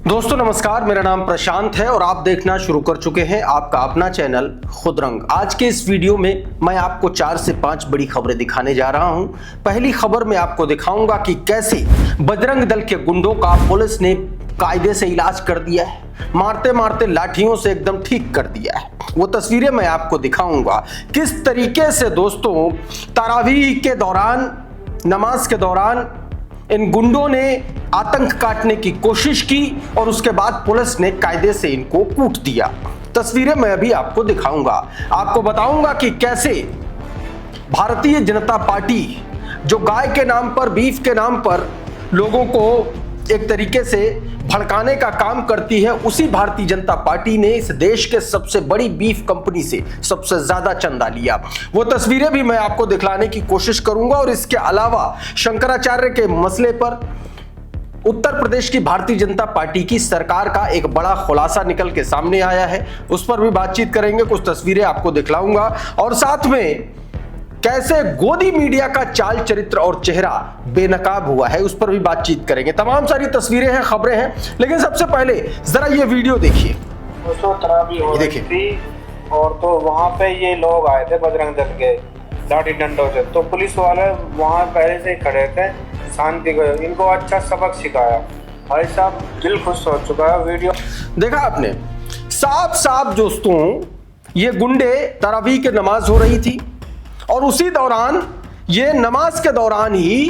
दोस्तों नमस्कार, मेरा नाम प्रशांत है और आप देखना शुरू कर चुके हैं आपका अपना चैनल खुदरंग। आज के इस वीडियो में मैं आपको 4 से 5 बड़ी खबरें दिखाने जा रहा हूं। पहली खबर में आपको दिखाऊंगा कि कैसे बजरंग दल के गुंडों का पुलिस ने कायदे से इलाज कर दिया है, मारते मारते लाठियों से एकदम ठीक कर दिया है। वो तस्वीरें मैं आपको दिखाऊंगा किस तरीके से दोस्तों तरावीह के दौरान, नमाज के दौरान इन गुंडों ने आतंक काटने की कोशिश की और उसके बाद पुलिस ने कायदे से इनको कूट दिया। तस्वीरें मैं अभी आपको दिखाऊंगा। आपको बताऊंगा कि कैसे भारतीय जनता पार्टी जो गाय के नाम पर, बीफ के नाम पर लोगों को एक तरीके से भड़काने का काम करती है, उसी भारतीय जनता पार्टी ने इस देश के सबसे बड़ी बीफ कंपनी से सबसे ज्यादा चंदा लिया। वो तस्वीरें भी मैं आपको दिखलाने की कोशिश करूंगा। और इसके अलावा शंकराचार्य के मसले पर उत्तर प्रदेश की भारतीय जनता पार्टी की सरकार का एक बड़ा खुलासा निकल के सामने आया है, उस पर भी बातचीत करेंगे। कुछ तस्वीरें आपको दिखलाऊंगा और साथ में कैसे गोदी मीडिया का चाल चरित्र और चेहरा बेनकाब हुआ है, उस पर भी बातचीत करेंगे। तमाम सारी तस्वीरें हैं, खबरें हैं, लेकिन सबसे पहले जरा ये वीडियो देखिए। देखिए, और तो वहाँ पे ये लोग आए थे बजरंग दल के लाठी डंडों से, तो पुलिस वाले वहाँ पहले से ही खड़े थे, शांति को इनको अच्छा सबक सिखाया। भाई साहब दिल खुश हो चुका है। वीडियो देखा आपने, साफ साफ दोस्तों ये गुंडे तरावीह की नमाज हो रही थी और उसी दौरान ये नमाज के दौरान ही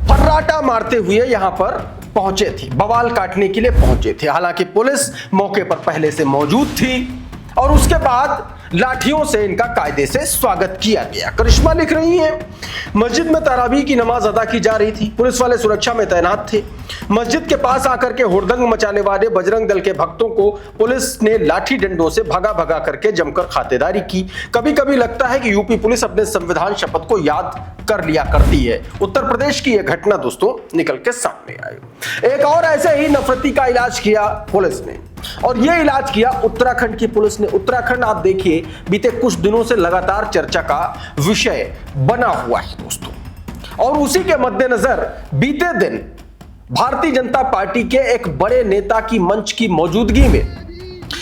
फर्राटा मारते हुए यहां पर पहुंचे थे, बवाल काटने के लिए पहुंचे थे। हालांकि पुलिस मौके पर पहले से मौजूद थी और उसके बाद लाठियों से इनका कायदे से स्वागत किया गया। करिश्मा लिख रही हैं, मस्जिद में तरावीह की नमाज अदा की जा रही थी, पुलिस वाले सुरक्षा में तैनात थे। मस्जिद के पास आकर के हुड़दंग मचाने वाले बजरंग दल के भक्तों को पुलिस ने लाठी डंडों से भगा भगा करके जमकर खातेदारी की। कभी कभी लगता है कि यूपी पुलिस अपने संविधान शपथ को याद कर लिया करती है। उत्तर प्रदेश की यह घटना दोस्तों निकल के सामने आई। एक और ऐसे ही नफरती का इलाज किया पुलिस ने, और यह इलाज किया उत्तराखंड की पुलिस ने। उत्तराखंड आप देखिए बीते कुछ दिनों से लगातार चर्चा का विषय बना हुआ है दोस्तों, और उसी के मद्देनजर बीते दिन भारतीय जनता पार्टी के एक बड़े नेता की मंच की मौजूदगी में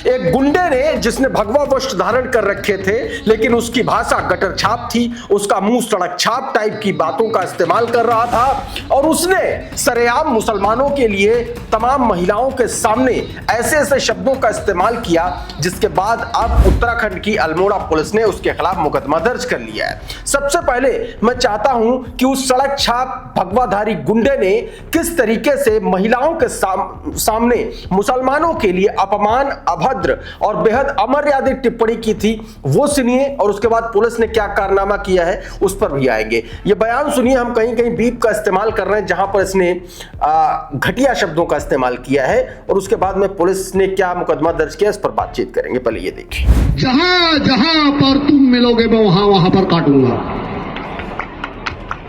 एक गुंडे ने, जिसने भगवा वस्त्र धारण कर रखे थे लेकिन उसकी भाषा गटर छाप थी, उसका मुंह सड़क छाप टाइप की बातों का इस्तेमाल कर रहा था और उसने सरेआम मुसलमानों के लिए, तमाम महिलाओं के सामने ऐसे ऐसे शब्दों का इस्तेमाल किया, जिसके बाद अब उत्तराखंड की अल्मोड़ा पुलिस ने उसके खिलाफ मुकदमा दर्ज कर लिया है। सबसे पहले मैं चाहता हूं कि उस सड़क छाप भगवाधारी गुंडे ने किस तरीके से महिलाओं के सामने मुसलमानों के लिए अपमान, अभद्र और बेहद अमर्यादित टिप्पणी की थी, वो सुनिए। और उसके बाद पुलिस ने क्या कारनामा किया है उस पर भी आएंगे। ये बयान सुनिए, हम कहीं कहीं बीप का इस्तेमाल कर रहे हैं जहां पर इसने घटिया शब्दों का इस्तेमाल किया है, और उसके बाद में पुलिस ने क्या मुकदमा दर्ज किया इस पर बातचीत करेंगे। पहले ये देखिए। जहां जहां पर तुम मिलोगे मैं वहां वहां पर काटूंगा,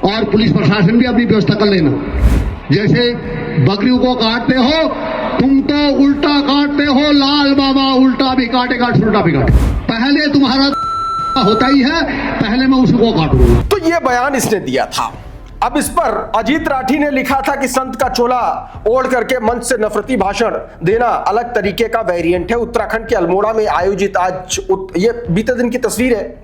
और पुलिस प्रशासन भी अपनी व्यवस्था कर लेना। जैसे बकरियों को काटते हो तुम तो उल्टा काटते हो, लाल बाबा उल्टा भी काटेगा, उल्टा भी काटे। पहले तुम्हारा होता ही है, पहले मैं उसको काटूंगा। तो ये बयान इसने दिया था। अब इस पर अजीत राठी ने लिखा था कि संत का चोला ओढ़ करके मंच से नफरती भाषण देना अलग तरीके का वेरिएंट है। उत्तराखंड के अल्मोड़ा में आयोजित आज ये बीते दिन की तस्वीर है,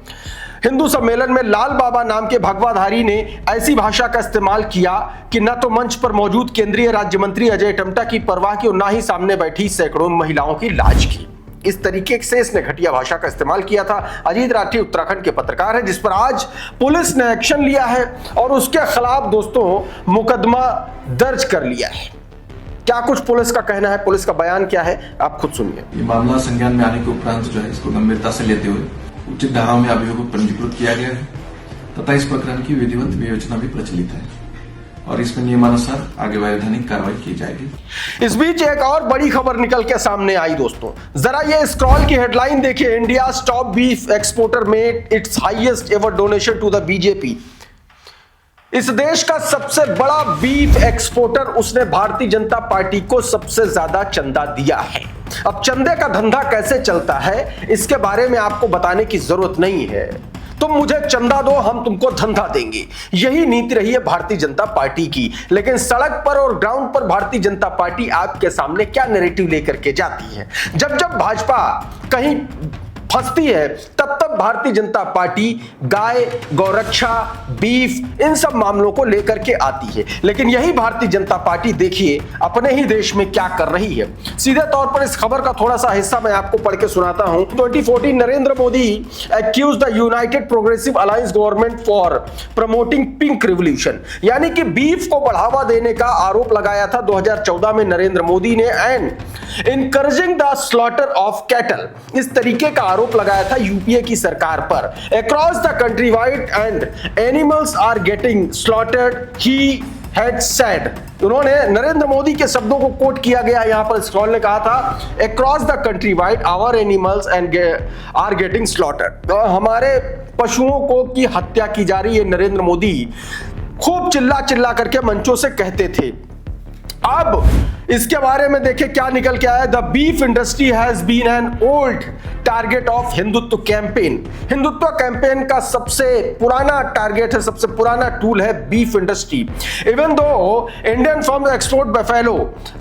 हिंदू सम्मेलन में लाल बाबा नाम के भगवाधारी ने ऐसी भाषा का इस्तेमाल किया कि न तो मंच पर मौजूद केंद्रीय राज्य मंत्री अजय टम्टा की परवाह की और न ही सामने बैठी सैकड़ों महिलाओं की लाज की। इस तरीके से इसने घटिया भाषा का इस्तेमाल किया था। अजीत राठी उत्तराखंड के पत्रकार हैं, जिस पर आज पुलिस ने एक्शन लिया है और उसके खिलाफ दोस्तों मुकदमा दर्ज कर लिया है। क्या कुछ पुलिस का कहना है, पुलिस का बयान क्या है, आप खुद सुनिए। ये मामला संज्ञान में आने के उपरांत जो है इसको गंभीरता से लेते हुए उचित धाराओं में अभियोग पंजीकृत किया गया है तथा इस प्रकरण की विधिवत विवेचना भी प्रचलित है और इसमें नियमानुसार आगे वैधानिक कार्रवाई की जाएगी। इस बीच एक और बड़ी खबर निकल के सामने आई दोस्तों, जरा ये स्क्रॉल की हेडलाइन देखिए। India top beef exporter made its highest ever donation to the BJP. इस देश का सबसे बड़ा बीफ एक्सपोर्टर, उसने भारतीय जनता पार्टी को सबसे ज्यादा चंदा दिया है। अब चंदे का धंधा कैसे चलता है इसके बारे में आपको बताने की जरूरत नहीं है। तुम मुझे चंदा दो, हम तुमको धंधा देंगे। यही नीति रही है भारतीय जनता पार्टी की। लेकिन सड़क पर और ग्राउंड पर भारतीय जनता पार्टी आपके सामने क्या नैरेटिव लेकर के जाती है? जब जब भाजपा कहीं फंसती है तब तब भारतीय जनता पार्टी गाय, गौरक्षा, बीफ, इन सब मामलों को लेकर के आती है। लेकिन यही भारतीय जनता पार्टी देखिए अपने ही देश में क्या कर रही है। सीधे तौर पर इस खबर का थोड़ा सा हिस्सा मैं आपको पढ़ के सुनाता हूं। 2014 Narendra Modi accuse the United Progressive Alliance government for promoting pink revolution, यानी कि बीफ को बढ़ावा देने का आरोप लगाया था 2014 में नरेंद्र मोदी ने, and encouraging the slaughter of cattle, इस तरीके का आरोप लगाया था यूपीए की सरकार पर। Across the country wide and animals are getting slaughtered, he had said. उन्होंने नरेंद्र मोदी के शब्दों को कोट किया गया यहां पर। स्क्रॉल ने कहा था across the country wide our animals and are getting slaughtered, हमारे पशुओं को की हत्या की जा रही है। नरेंद्र मोदी खूब चिल्ला चिल्ला करके मंचों से कहते थे। अब इसके बारे में देखिए क्या निकल के आया। The beef industry has been an old target of Hindutva campaign. Hindutva campaign का सबसे पुराना टारगेट है, सबसे पुराना टूल है beef industry. Even though Indian firm export buffalo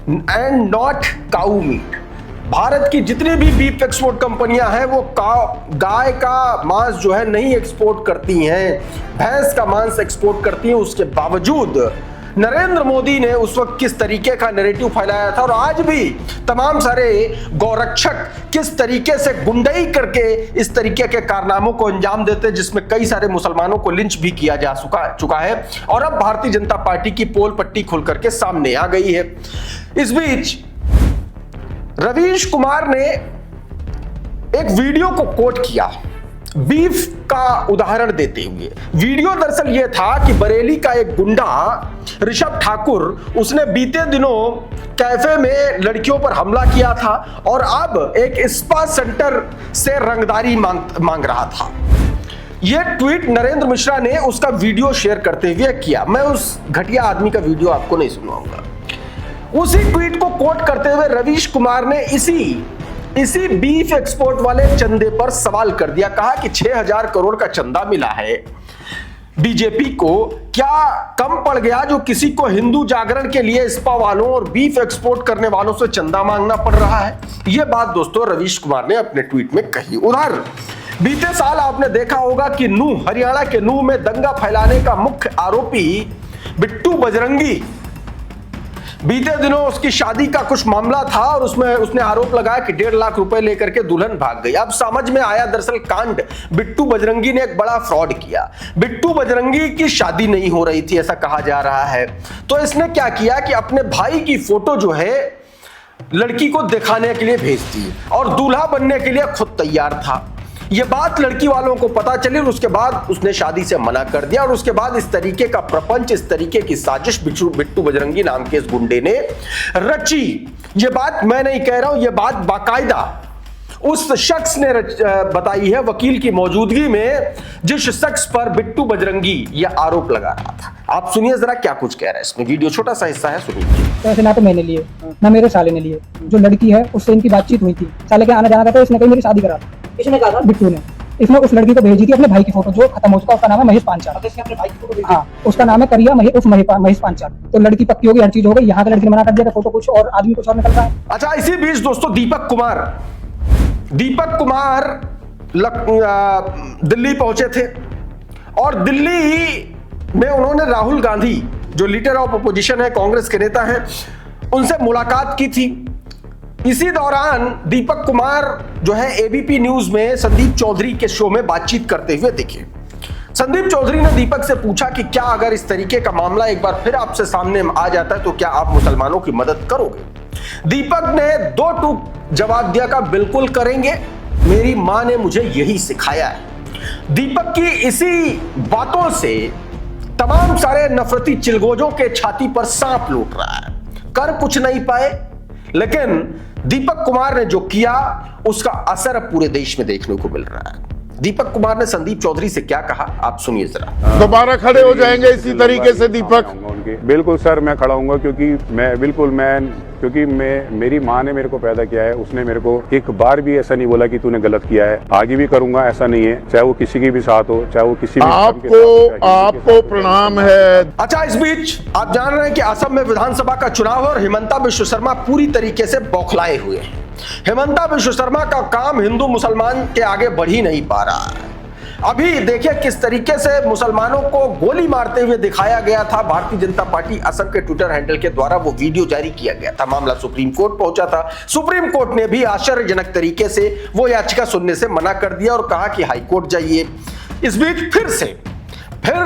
and not cow meat. Bharat की जितनी भी बीफ एक्सपोर्ट कंपनियां हैं वो गाय का मांस जो है नहीं एक्सपोर्ट करती हैं, भैंस का मांस एक्सपोर्ट करती हैं। उसके बावजूद नरेंद्र मोदी ने उस वक्त किस तरीके का नैरेटिव फैलाया था, और आज भी तमाम सारे गौरक्षक किस तरीके से गुंडई करके इस तरीके के कारनामों को अंजाम देते हैं, जिसमें कई सारे मुसलमानों को लिंच भी किया जा चुका है। और अब भारतीय जनता पार्टी की पोल पट्टी खुल करके सामने आ गई है। इस बीच रवीश कुमार ने एक वीडियो को कोट किया बीफ का उदाहरण देते हुए। वीडियो दरअसल यह था कि बरेली का एक गुंडा ऋषभ ठाकुर, उसने बीते दिनों कैफे में लड़कियों पर हमला किया था और अब एक स्पा सेंटर से रंगदारी मांग रहा था। यह ट्वीट नरेंद्र मिश्रा ने उसका वीडियो शेयर करते हुए किया। मैं उस घटिया आदमी का वीडियो आपको नहीं सुनवाऊंगा। उसी ट्वीट को कोट करते हुए रवीश कुमार ने इसी बीफ एक्सपोर्ट वाले चंदे पर सवाल कर दिया। कहा कि 6000 करोड़ का चंदा मिला है बीजेपी को, क्या कम पड़ गया जो किसी को हिंदू जागरण के लिए स्पा वालों और बीफ एक्सपोर्ट करने वालों से चंदा मांगना पड़ रहा है? यह बात दोस्तों रवीश कुमार ने अपने ट्वीट में कही। उधर बीते साल आपने देखा होगा कि नूह, हरियाणा के नूह में दंगा फैलाने का मुख्य आरोपी बिट्टू बजरंगी, बीते दिनों उसकी शादी का कुछ मामला था और उसमें उसने आरोप लगाया कि 1.5 लाख रुपए लेकर के दुल्हन भाग गई। अब समझ में आया दरअसल कांड, बिट्टू बजरंगी ने एक बड़ा फ्रॉड किया। बिट्टू बजरंगी की शादी नहीं हो रही थी ऐसा कहा जा रहा है, तो इसने क्या किया कि अपने भाई की फोटो जो है लड़की को दिखाने के लिए भेज दी और दूल्हा बनने के लिए खुद तैयार था। यह बात लड़की वालों को पता चली और उसके बाद उसने शादी से मना कर दिया और उसके बाद इस तरीके का प्रपंच, इस तरीके की साजिश बिट्टू बजरंगी नाम के इस गुंडे ने रची। यह बात मैं नहीं कह रहा हूं, यह बात बाकायदा उस शख्स ने बताई है वकील की मौजूदगी में, जिस शख्स पर बिट्टू बजरंगी यह आरोप लगा रहा था। आप सुनिए जरा क्या कुछ कह रहा है इसमें, वीडियो छोटा सा हिस्सा है, सुनिए। पैसे ना तो मैंने लिए ना मेरे साले ने लिए। जो लड़की है उससे इनकी बातचीत हुई थी, साले के आना जाना था तो इसने कही मेरी शादी करा। इसने कहा था बिट्टू ने, इसने उस लड़की को भेजी थी अपने भाई की फोटो जो खत्म हो चुका, उसका नाम है महेश पांचाल। अपने भाई की फोटो, हाँ उसका नाम है करिया महेश पांचाल। तो लड़की पक्की होगी, हर चीज हो गई। यहाँ के लड़की ने मना कर दिया फोटो कुछ और आदमी कुछ और निकल रहा है। अच्छा, इसी बीच दोस्तों दीपक कुमार दिल्ली पहुंचे थे और दिल्ली में उन्होंने राहुल गांधी जो लीडर ऑफ अपोजिशन है, कांग्रेस के नेता हैं, उनसे मुलाकात की थी। इसी दौरान दीपक कुमार जो है एबीपी न्यूज में संदीप चौधरी के शो में बातचीत करते हुए दिखे। संदीप चौधरी ने दीपक से पूछा कि क्या अगर इस तरीके का मामला एक बार फिर आपसे सामने आ जाता है तो क्या आप मुसलमानों की मदद करोगे? दीपक ने 2 टूक जवाब दिया का बिल्कुल करेंगे, मेरी मां ने मुझे यही सिखाया है। दीपक की इसी बातों से तमाम सारे नफरती चिलगोजों के छाती पर सांप लूट रहा है। कर कुछ नहीं पाए, लेकिन दीपक कुमार ने जो किया उसका असर अब पूरे देश में देखने को मिल रहा है। दीपक कुमार ने संदीप चौधरी से क्या कहा आप सुनिए जरा। दोबारा खड़े हो जाएंगे इसी तरीके से दीपक, के। बिल्कुल सर मैं खड़ा हूँगा, क्योंकि मेरी माँ ने मेरे को पैदा किया है, उसने मेरे को एक बार भी ऐसा नहीं बोला कि तूने गलत किया है। आगे भी करूंगा, ऐसा नहीं है, चाहे वो किसी की भी साथ हो, चाहे वो किसी भी आपको प्रणाम है। अच्छा, इस बीच आप जान रहे हैं कि असम में विधानसभा का चुनाव और हिमंता विश्व शर्मा पूरी तरीके से बौखलाए हुए हैं। हिमंता विश्व शर्मा का काम हिंदू मुसलमान के आगे बढ़ ही नहीं पा रहा है। अभी देखिए किस तरीके से मुसलमानों को गोली मारते हुए दिखाया गया था। भारतीय जनता पार्टी असम के ट्विटर हैंडल के द्वारा वो वीडियो जारी किया गया था। मामला सुप्रीम कोर्ट पहुंचा था। सुप्रीम कोर्ट ने भी आश्चर्यजनक तरीके से वो याचिका सुनने से मना कर दिया और कहा कि हाई कोर्ट जाइए। इस बीच फिर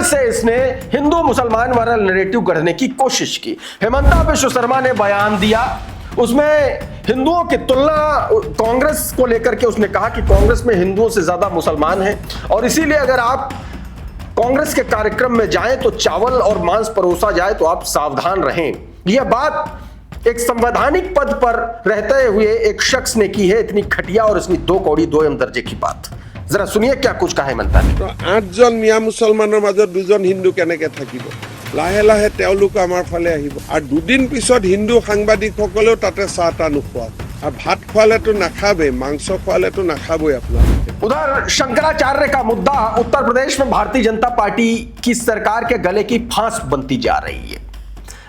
से इसने हिंदू मुसलमान वाला नैरेटिव गढ़ने की कोशिश की। हिमंता विश्व शर्मा ने बयान दिया, उसमें हिंदुओं की तुलना कांग्रेस को लेकर के उसने कहा कि कांग्रेस में हिंदुओं से ज्यादा मुसलमान हैं और इसीलिए अगर आप कांग्रेस के कार्यक्रम में जाएं तो चावल और मांस परोसा जाए तो आप सावधान रहें। यह बात एक संवैधानिक पद पर रहते हुए एक शख्स ने की है। इतनी घटिया और इतनी दो कौड़ी दो दर्जे की बात। जरा सुनिए क्या कुछ कहा हिमंता ने। 8 জন মিয়া মুছলমানৰ মাজত 2 জন হিন্দু কেনেকে থাকিব? লাহে লাহে তেওঁলোক আমাৰ ফালে আহিব আৰু দুদিন পিছত হিন্দু সাংবাদিকসকলেও তাতে চাহ তা নোখোৱাব আৰু ভাত খোৱালেতো নাখাবে, মাংস খোৱালেতো নাখাবই আপোনালোকে। उधर शंकराचार्य का मुद्दा उत्तर प्रदेश में भारतीय जनता पार्टी की सरकार के गले की फांस बनती जा रही है।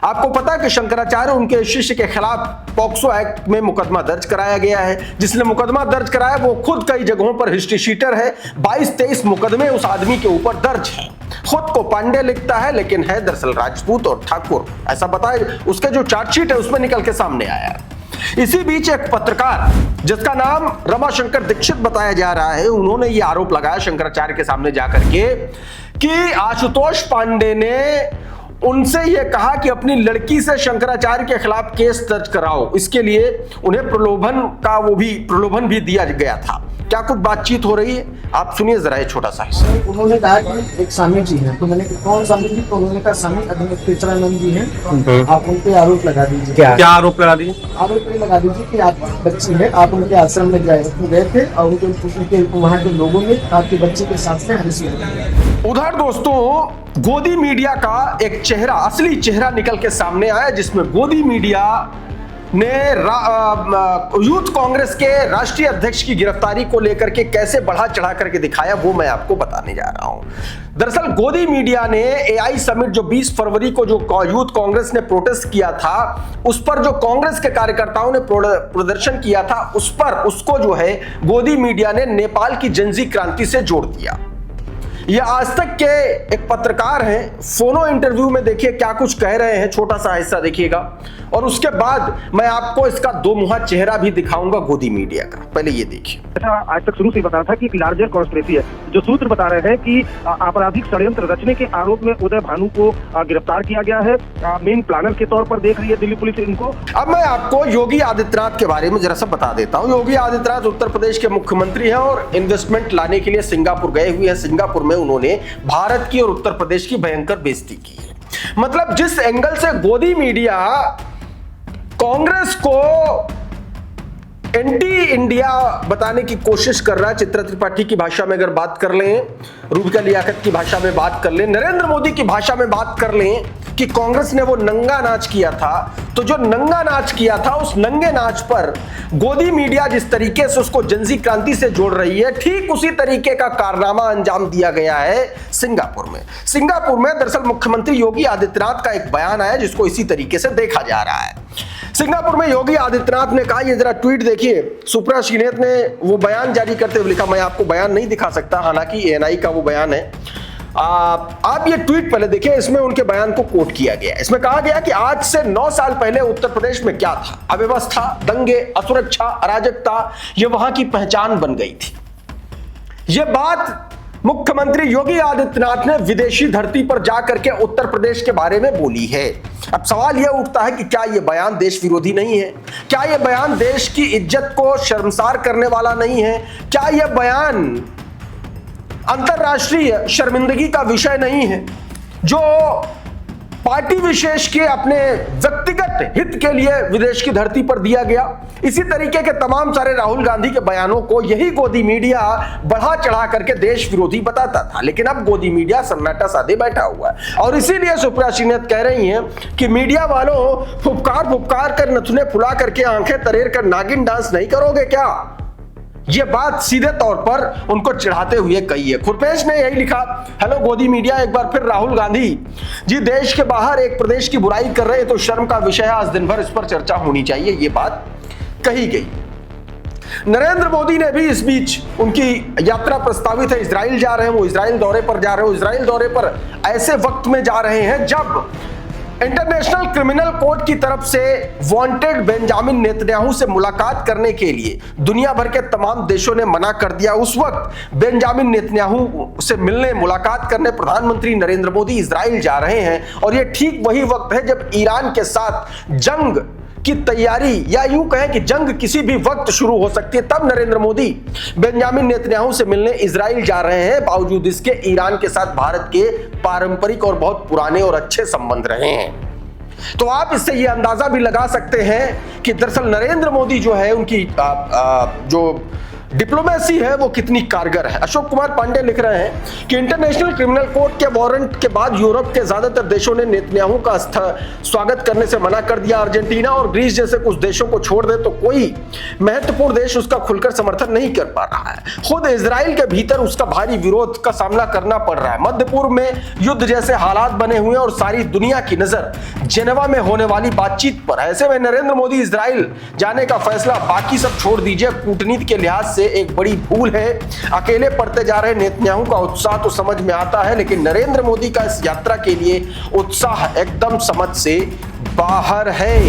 आपको पता है कि शंकराचार्य उनके शिष्य के खिलाफ पॉक्सो एक्ट में मुकदमा दर्ज कराया गया है। जिसने मुकदमा दर्ज कराया वो खुद कई जगहों पर हिस्ट्री शीटर है। 22-23 मुकदमे उस आदमी के ऊपर दर्ज है। खुद को पांडे लिखता है लेकिन है दरअसल राजपूत और ठाकुर, ऐसा बताए उसके जो चार्जशीट है उसमें निकल के सामने आया है। इसी बीच एक पत्रकार जिसका नाम रमाशंकर दीक्षित बताया जा रहा है, उन्होंने ये आरोप लगाया शंकराचार्य के सामने जाकर के कि आशुतोष पांडे ने उनसे यह कहा कि अपनी लड़की से शंकराचार्य के खिलाफ केस दर्ज कराओ। इसके लिए उन्हें प्रलोभन भी दिया गया था। क्या कुछ बातचीत हो रही है, आप सुनिए जरा ये छोटा सा हिस्सा। उन्होंने कहा कि एक स्वामी जी हैं, तो मैंने कहा कौन स्वामी जी? तो उन्होंने कहा स्वामी अग्निहोत्रानंद जी हैं, आप उन पे आरोप लगा दीजिए। क्या आरोप लगा दीजिए? आरोप ये लगा दीजिए कि आप बच्ची है, आप उनके आश्रम में गए थे और उनके वहाँ के लोगों ने आपके बच्चे के साथ में हंसी। उधर दोस्तों गोदी मीडिया का एक चेहरा, असली चेहरा निकल के सामने आया, जिसमें गोदी मीडिया ने यूथ कांग्रेस के राष्ट्रीय अध्यक्ष की गिरफ्तारी को लेकर के कैसे बढ़ा चढ़ा करके दिखाया, वो मैं आपको बताने जा रहा हूं। दरअसल गोदी मीडिया ने एआई समिट जो 20 फरवरी को जो यूथ कांग्रेस ने प्रोटेस्ट किया था, उस पर जो कांग्रेस के कार्यकर्ताओं ने प्रदर्शन किया था, उसको जो है गोदी मीडिया ने नेपाल की जनजी क्रांति से जोड़ दिया। यह आज तक के एक पत्रकार हैं, फोनो इंटरव्यू में देखिए क्या कुछ कह रहे हैं, छोटा सा हिस्सा देखिएगा और उसके बाद मैं आपको इसका दो मुहा चेहरा भी दिखाऊंगा गोदी मीडिया का। पहले ये देखिए। ऐसा आज तक शुरू से बताया था कि एक लार्जर कॉन्स्पिरेसी है। जो सूत्र बता रहे हैं कि आपराधिक षड्यंत्र रचने के आरोप में उदय भानु को गिरफ्तार किया गया है। मेन प्लानर के तौर पर देख रही है दिल्ली पुलिस इनको। अब मैं आपको योगी आदित्यनाथ के बारे में जरा सा बता देता हूँ। योगी आदित्यनाथ उत्तर प्रदेश के मुख्यमंत्री हैं और इन्वेस्टमेंट लाने के लिए सिंगापुर गए हुए हैं। सिंगापुर में उन्होंने भारत की और उत्तर प्रदेश की भयंकर बेइज्जती की है। मतलब जिस एंगल से गोदी मीडिया कांग्रेस को एंटी इंडिया बताने की कोशिश कर रहा है, चित्रा त्रिपाठी की भाषा में अगर बात कर लें, रूबिका लियाकत की भाषा में बात कर लें, नरेंद्र मोदी की भाषा में बात कर लें कि कांग्रेस ने वो नंगा नाच किया था, तो जो नंगा नाच किया था उस नंगे नाच पर गोदी मीडिया जिस तरीके से उसको जनजी क्रांति से जोड़ रही है, ठीक उसी तरीके का कारनामा अंजाम दिया गया है सिंगापुर में। सिंगापुर में दरअसल मुख्यमंत्री योगी आदित्यनाथ का एक बयान आया जिसको इसी तरीके से देखा जा रहा है। सिंगापुर में योगी आदित्यनाथ ने कहा, ये जरा ट्वीट देखिए, सुप्रा श्रीनेत ने वो बयान जारी करते हुए लिखा, मैं आपको बयान नहीं दिखा सकता, हालांकि एएनआई का वो बयान है। आप ये ट्वीट पहले देखिए, इसमें उनके बयान को कोट किया गया। इसमें कहा गया कि आज से 9 साल पहले उत्तर प्रदेश में क्या था, अव्यवस्था, दंगे, असुरक्षा, अराजकता, ये वहां की पहचान बन गई थी। ये बात मुख्यमंत्री योगी आदित्यनाथ ने विदेशी धरती पर जाकर के उत्तर प्रदेश के बारे में बोली है। अब सवाल यह उठता है कि क्या यह बयान देश विरोधी नहीं है? क्या यह बयान देश की इज्जत को शर्मसार करने वाला नहीं है? क्या यह बयान अंतरराष्ट्रीय शर्मिंदगी का विषय नहीं है? जो पार्टी विशेष के अपने व्यक्तिगत हित के लिए विदेश की धरती पर दिया गया। इसी तरीके के तमाम सारे राहुल गांधी के बयानों को यही गोदी मीडिया बढ़ा चढ़ा करके देश विरोधी बताता था, लेकिन अब गोदी मीडिया सन्नाटा साधे बैठा हुआ है। और इसीलिए सुप्रिया श्रीनाथ कह रही हैं कि मीडिया वालों फुफकार फुफकार कर नथुने फुला करके आंखें तरेर कर नागिन डांस नहीं करोगे क्या? ये बात सीधे तौर पर उनको चिढ़ाते हुए कही है। खुरपेश ने यही लिखा, हेलो गोदी मीडिया, एक बार फिर राहुल गांधी जी देश के बाहर एक प्रदेश की बुराई कर रहे हैं तो शर्म का विषय है, आज दिन भर इस पर चर्चा होनी चाहिए, ये बात कही गई। नरेंद्र मोदी ने भी इस बीच, उनकी यात्रा प्रस्तावित है, इजराइल जा रहे हैं, वो इजराइल दौरे पर जा रहे हैं। इजराइल दौरे पर ऐसे वक्त में जा रहे हैं जब इंटरनेशनल क्रिमिनल कोर्ट की तरफ से वांटेड बेंजामिन नेतन्याहू से मुलाकात करने के लिए दुनिया भर के तमाम देशों ने मना कर दिया। उस वक्त बेंजामिन नेतन्याहू से मिलने, मुलाकात करने प्रधानमंत्री नरेंद्र मोदी इजराइल जा रहे हैं। और यह ठीक वही वक्त है जब ईरान के साथ जंग की तैयारी, या यूं कहें कि जंग किसी भी वक्त शुरू हो सकती है, तब नरेंद्र मोदी बेंजामिन नेतन्याहू से मिलने इजराइल जा रहे हैं। बावजूद इसके ईरान के साथ भारत के पारंपरिक और बहुत पुराने और अच्छे संबंध रहे हैं। तो आप इससे यह अंदाजा भी लगा सकते हैं कि दरअसल नरेंद्र मोदी जो है, उनकी जो डिप्लोमेसी है वो कितनी कारगर है। अशोक कुमार पांडे लिख रहे हैं कि इंटरनेशनल क्रिमिनल कोर्ट के वारंट के बाद यूरोप के ज्यादातर देशों ने नेतन्याहू का स्वागत करने से मना कर दिया। अर्जेंटीना और ग्रीस जैसे कुछ देशों को छोड़ दे तो कोई महत्वपूर्ण देश उसका खुलकर समर्थन नहीं कर पा रहा है। खुद इजराइल के भीतर उसका भारी विरोध का सामना करना पड़ रहा है। मध्य पूर्व में युद्ध जैसे हालात बने हुए और सारी दुनिया की नजर जेनेवा में होने वाली बातचीत पर। ऐसे में नरेंद्र मोदी इजराइल जाने का फैसला, बाकी सब छोड़ दीजिए, कूटनीति के लिहाज से एक बड़ी भूल है। अकेले पड़ते जा रहे नेतन्याहू का उत्साह तो समझ में आता है, लेकिन नरेंद्र मोदी का इस यात्रा के लिए उत्साह एकदम समझ से बाहर है।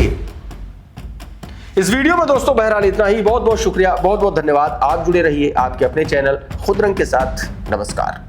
इस वीडियो में दोस्तों बहरहाल इतना ही। बहुत बहुत शुक्रिया, बहुत बहुत धन्यवाद। आप जुड़े रहिए आपके अपने चैनल खुद रंग के साथ। नमस्कार।